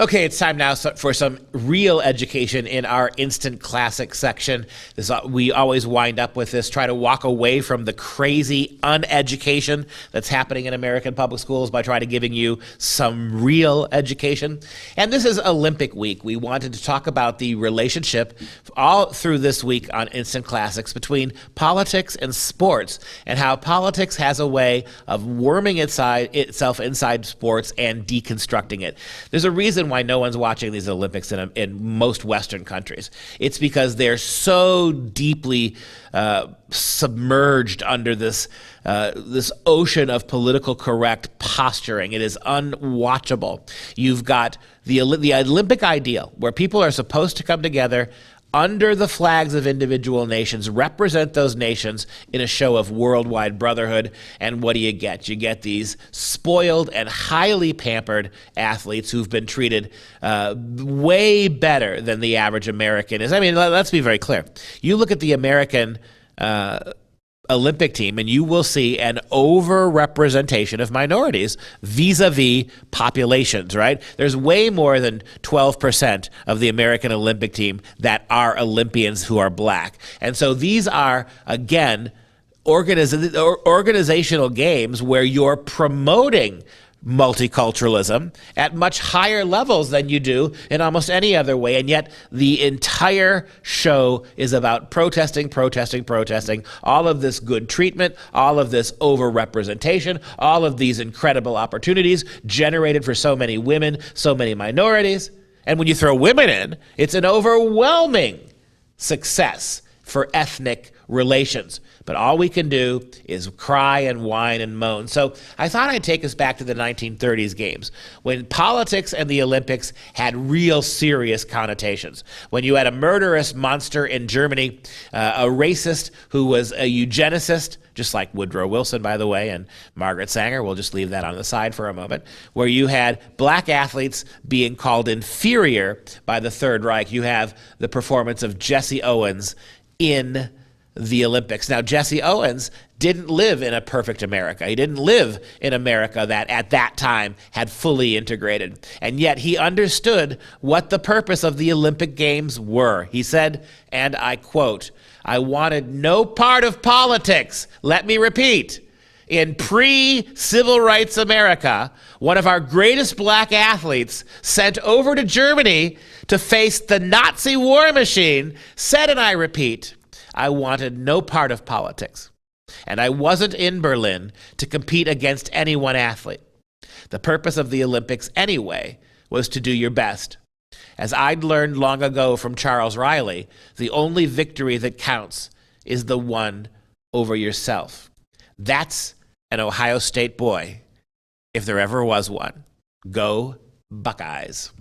Okay, it's time now for some real education in our instant classic section. We always wind up with this, try to walk away from the crazy uneducation that's happening in American public schools by trying to giving you some real education. And this is Olympic week. We wanted to talk about the relationship all through this week on Instant Classics between politics and sports, and how politics has a way of worming itself inside sports and deconstructing it. There's a reason why no one's watching these Olympics in most Western countries. It's because they're so deeply submerged under this ocean of political correct posturing. It is unwatchable. You've got the Olympic ideal, where people are supposed to come together under the flags of individual nations, represent those nations in a show of worldwide brotherhood. And what do? You get these spoiled and highly pampered athletes who've been treated way better than the average American is. I mean, let's be very clear. You look at the American Olympic team, and you will see an over-representation of minorities vis-a-vis populations, right? There's way more than 12% of the American Olympic team that are Olympians who are black. And so these are, again, organizational games where you're promoting multiculturalism at much higher levels than you do in almost any other way, and yet the entire show is about protesting, all of this good treatment, all of this over-representation, all of these incredible opportunities generated for so many women, so many minorities. And when you throw women in, it's an overwhelming success for ethnic relations. But all we can do is cry and whine and moan. So I thought I'd take us back to the 1930s games, when politics and the Olympics had real serious connotations. When you had a murderous monster in Germany, a racist who was a eugenicist, just like Woodrow Wilson, by the way, and Margaret Sanger. We'll just leave that on the side for a moment. Where you had black athletes being called inferior by the Third Reich. You have the performance of Jesse Owens in the Olympics. Now, Jesse Owens didn't live in a perfect America. He didn't live in America that at that time had fully integrated. And yet he understood what the purpose of the Olympic Games were. He said, and I quote, "I wanted no part of politics." Let me repeat. In pre-civil rights America, one of our greatest black athletes sent over to Germany to face the Nazi war machine said, and I repeat, "I wanted no part of politics, and I wasn't in Berlin to compete against any one athlete. The purpose of the Olympics anyway was to do your best. As I'd learned long ago from Charles Riley, the only victory that counts is the one over yourself." That's an Ohio State boy, if there ever was one. Go Buckeyes.